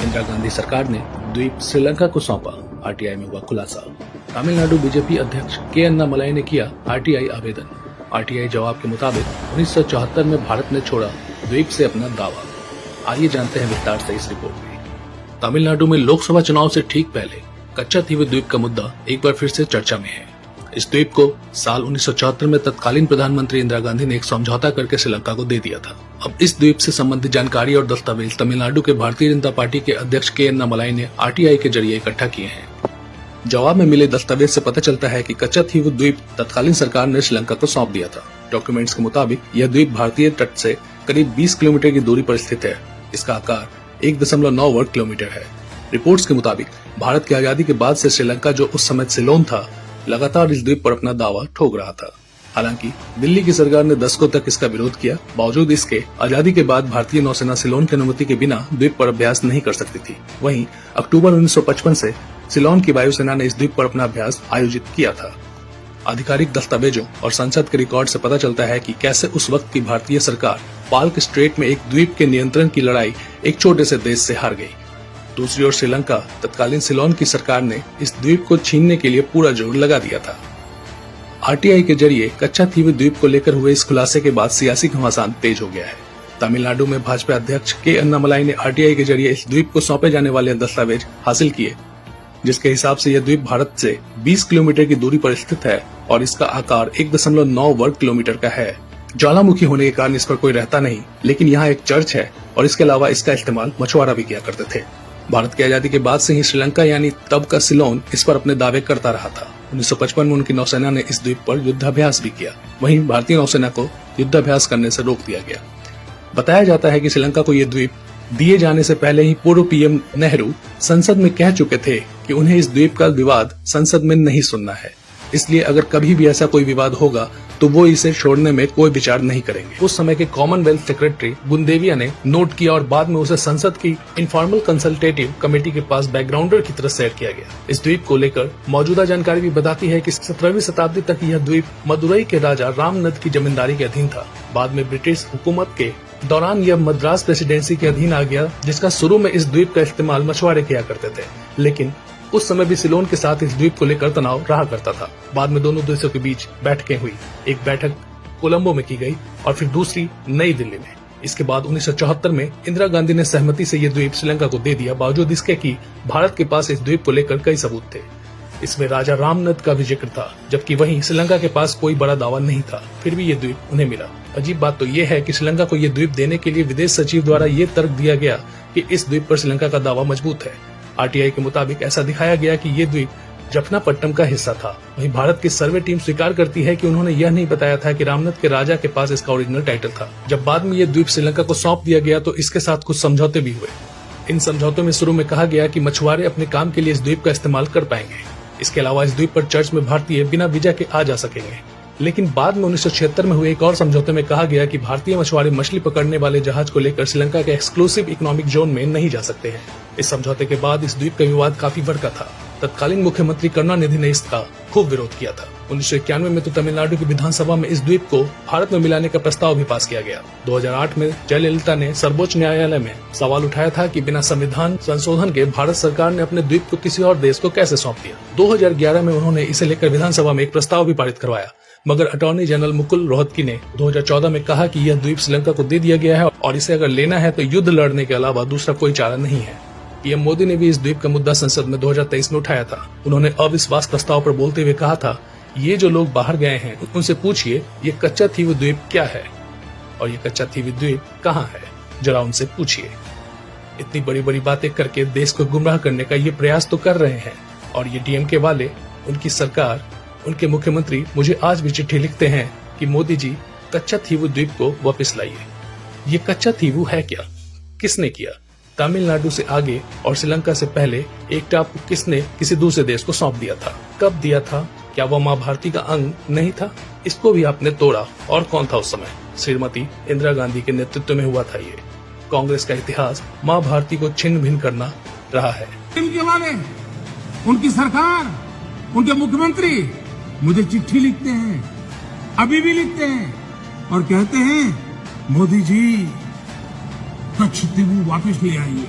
इंदिरा गांधी सरकार ने द्वीप श्रीलंका को सौंपा, आरटीआई में हुआ खुलासा। तमिलनाडु बीजेपी अध्यक्ष के अन्नामलाई ने किया आरटीआई आवेदन। आरटीआई जवाब के मुताबिक 1974 में भारत ने छोड़ा द्वीप से अपना दावा। आइए जानते हैं विस्तार से इस रिपोर्ट में। तमिलनाडु में लोकसभा चुनाव से ठीक पहले कच्चाथीवु द्वीप का मुद्दा एक बार फिर से चर्चा में है। इस द्वीप को साल 1974 में तत्कालीन प्रधानमंत्री इंदिरा गांधी ने एक समझौता करके श्रीलंका को दे दिया था। अब इस द्वीप से संबंधित जानकारी और दस्तावेज तमिलनाडु के भारतीय जनता पार्टी के अध्यक्ष के अन्नामलाई ने आरटीआई के जरिए इकट्ठा किए हैं। जवाब में मिले दस्तावेज से पता चलता है कि कच्चाथीवु द्वीप तत्कालीन सरकार ने श्रीलंका को सौंप दिया था। डॉक्यूमेंट्स के मुताबिक यह द्वीप भारतीय तट से करीब 20 किलोमीटर की दूरी पर स्थित है। इसका आकार 1.9 वर्ग किलोमीटर है। रिपोर्ट्स के मुताबिक भारत की आजादी के बाद से श्रीलंका, जो उस समय सिलोन था, लगातार इस द्वीप पर अपना दावा ठोक रहा था। हालांकि दिल्ली की सरकार ने दशकों तक इसका विरोध किया। बावजूद इसके आजादी के बाद भारतीय नौसेना सिलोन की अनुमति के बिना द्वीप पर अभ्यास नहीं कर सकती थी। वहीं अक्टूबर 1955 से सिलोन की वायुसेना ने इस द्वीप पर अपना अभ्यास आयोजित किया था। आधिकारिक दस्तावेजों और संसद के रिकॉर्ड से पता चलता है कि कैसे उस वक्त की भारतीय सरकार पाल्क स्ट्रेट में एक द्वीप के नियंत्रण की लड़ाई एक छोटे से देश से हार गई। दूसरी ओर श्रीलंका, तत्कालीन सिलोन की सरकार ने इस द्वीप को छीनने के लिए पूरा जोर लगा दिया था। आरटीआई के जरिए कच्चाथीवु द्वीप को लेकर हुए इस खुलासे के बाद सियासी घमासान तेज हो गया है। तमिलनाडु में भाजपा अध्यक्ष के अन्नामलाई ने आरटीआई के जरिए इस द्वीप को सौंपे जाने वाले दस्तावेज हासिल किए, जिसके हिसाब से यह द्वीप भारत से 20 किलोमीटर की दूरी पर स्थित है और इसका आकार 1.9 वर्ग किलोमीटर का है। ज्वालामुखी होने के कारण इस पर कोई रहता नहीं, लेकिन यहाँ एक चर्च है और इसके अलावा इसका इस्तेमाल मछुआरा भी किया करते थे। भारत की आजादी के बाद से ही श्रीलंका यानी तब का सिलोन इस पर अपने दावे करता रहा था। 1955 में उनकी नौसेना ने इस द्वीप पर युद्धाभ्यास भी किया। वहीं भारतीय नौसेना को युद्धाभ्यास करने से रोक दिया गया। बताया जाता है कि श्रीलंका को ये द्वीप दिए जाने से पहले ही पूर्व पीएम नेहरू संसद में कह चुके थे कि उन्हें इस द्वीप का विवाद संसद में नहीं सुनना है, इसलिए अगर कभी भी ऐसा कोई विवाद होगा तो वो इसे छोड़ने में कोई विचार नहीं करेंगे। उस समय के कॉमनवेल्थ सेक्रेटरी बुंदेविया ने नोट किया और बाद में उसे संसद की इनफॉर्मल कंसल्टेटिव कमेटी के पास बैकग्राउंडर की तरह शेयर किया गया। इस द्वीप को लेकर मौजूदा जानकारी भी बताती है कि 17वीं शताब्दी तक यह द्वीप मदुरई के राजा रामनद की जमींदारी के अधीन था। बाद में ब्रिटिश हुकूमत के दौरान यह मद्रास प्रेसिडेंसी के अधीन आ गया, जिसका शुरू में इस द्वीप का इस्तेमाल मछुआरे किया करते थे, लेकिन उस समय भी सिलोन के साथ इस द्वीप को लेकर तनाव रहा करता था। बाद में दोनों देशों के बीच बैठकें हुई। एक बैठक कोलंबो में की गई और फिर दूसरी नई दिल्ली में। इसके बाद 1974 में इंदिरा गांधी ने सहमति से यह द्वीप श्रीलंका को दे दिया, बावजूद इसके कि भारत के पास इस द्वीप को लेकर कई सबूत थे। इसमें राजा रामनद का भी जिक्र था, जबकि वहीं श्रीलंका के पास कोई बड़ा दावा नहीं था। फिर भी ये द्वीप उन्हें मिला। अजीब बात तो ये है कि श्रीलंका को ये द्वीप देने के लिए विदेश सचिव द्वारा ये तर्क दिया गया कि इस द्वीप पर श्रीलंका का दावा मजबूत है। आरटीआई के मुताबिक ऐसा दिखाया गया कि ये द्वीप जफनापट्टनम का हिस्सा था। वहीं भारत की सर्वे टीम स्वीकार करती है कि उन्होंने यह नहीं बताया था कि रामनद के राजा के पास इसका ओरिजिनल टाइटल था। जब बाद में ये द्वीप श्रीलंका को सौंप दिया गया तो इसके साथ कुछ समझौते भी हुए। इन समझौतों में शुरू में कहा गया कि मछुआरे अपने काम के लिए इस द्वीप का इस्तेमाल कर पाएंगे। इसके अलावा इस द्वीप पर चर्च में भारतीय बिना वीजा के आ जा सकेंगे। लेकिन बाद में 1976 में हुए एक और समझौते में कहा गया कि भारतीय मछुआरे मछली पकड़ने वाले जहाज को लेकर श्रीलंका के एक्सक्लूसिव इकोनॉमिक जोन में नहीं जा सकते हैं। इस समझौते के बाद इस द्वीप का विवाद काफी भड़का था। तत्कालीन मुख्यमंत्री करुणानिधि ने इसका खूब विरोध किया था। 1991 में तो तमिलनाडु की विधानसभा में इस द्वीप को भारत में मिलाने का प्रस्ताव भी पास किया गया। 2008 में जयललिता ने सर्वोच्च न्यायालय में सवाल उठाया था कि बिना संविधान संशोधन के भारत सरकार ने अपने द्वीप को किसी और देश को कैसे सौंप दिया। 2011 में उन्होंने इसे लेकर विधानसभा में एक प्रस्ताव भी पारित करवाया, मगर अटॉर्नी जनरल मुकुल रोहतगी ने 2014 में कहा कि यह द्वीप श्रीलंका को दे दिया गया है और इसे अगर लेना है तो युद्ध लड़ने के अलावा दूसरा कोई चारा नहीं है। पीएम मोदी ने भी इस द्वीप का मुद्दा संसद में 2023 में उठाया था। उन्होंने अविश्वास प्रस्ताव पर बोलते हुए कहा था, ये जो लोग बाहर गए हैं उनसे पूछिए ये कच्चाथीवु द्वीप क्या है और ये कच्चाथीवु द्वीप कहाँ है, जरा उनसे पूछिए। इतनी बड़ी बड़ी बातें करके देश को गुमराह करने का ये प्रयास तो कर रहे हैं और ये डीएमके वाले, उनकी सरकार, उनके मुख्यमंत्री मुझे आज भी चिट्ठी लिखते हैं कि मोदी जी कच्चाथीवु द्वीप को वापस लाइए। ये कच्चाथीवु है क्या? किसने किया? तमिलनाडु से आगे और श्रीलंका से पहले एक टापू किसने किसी दूसरे देश को सौंप दिया था? कब दिया था? क्या वह माँ भारती का अंग नहीं था? इसको भी आपने तोड़ा। और कौन था उस समय? श्रीमती इंदिरा गांधी के नेतृत्व में हुआ था। ये कांग्रेस का इतिहास माँ भारती को छिन्न भिन्न करना रहा है। इनके वाले, उनकी सरकार, उनके मुख्यमंत्री मुझे चिट्ठी लिखते हैं, अभी भी लिखते हैं और कहते हैं मोदी जी कच्चाथीवु वापस ले आइए।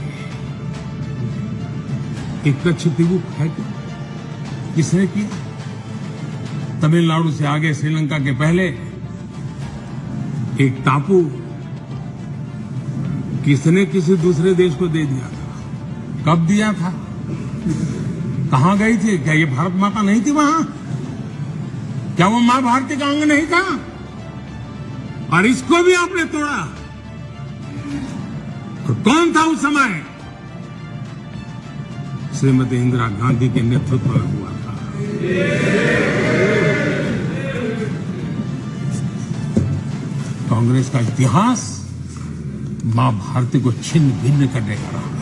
एक कच्छतीवु है क्या? किसने किया? तमिलनाडु से आगे श्रीलंका के पहले एक टापू किसने किसी दूसरे देश को दे दिया था? कब दिया था? कहां गई थी? क्या ये भारत माता नहीं थी वहां? क्या वो मां भारती का अंग नहीं था? और इसको भी आपने तोड़ा। और कौन था उस समय? श्रीमती इंदिरा गांधी के नेतृत्व में हुआ था। कांग्रेस का इतिहास मां भारती को छिन्न भिन्न करने का रहा।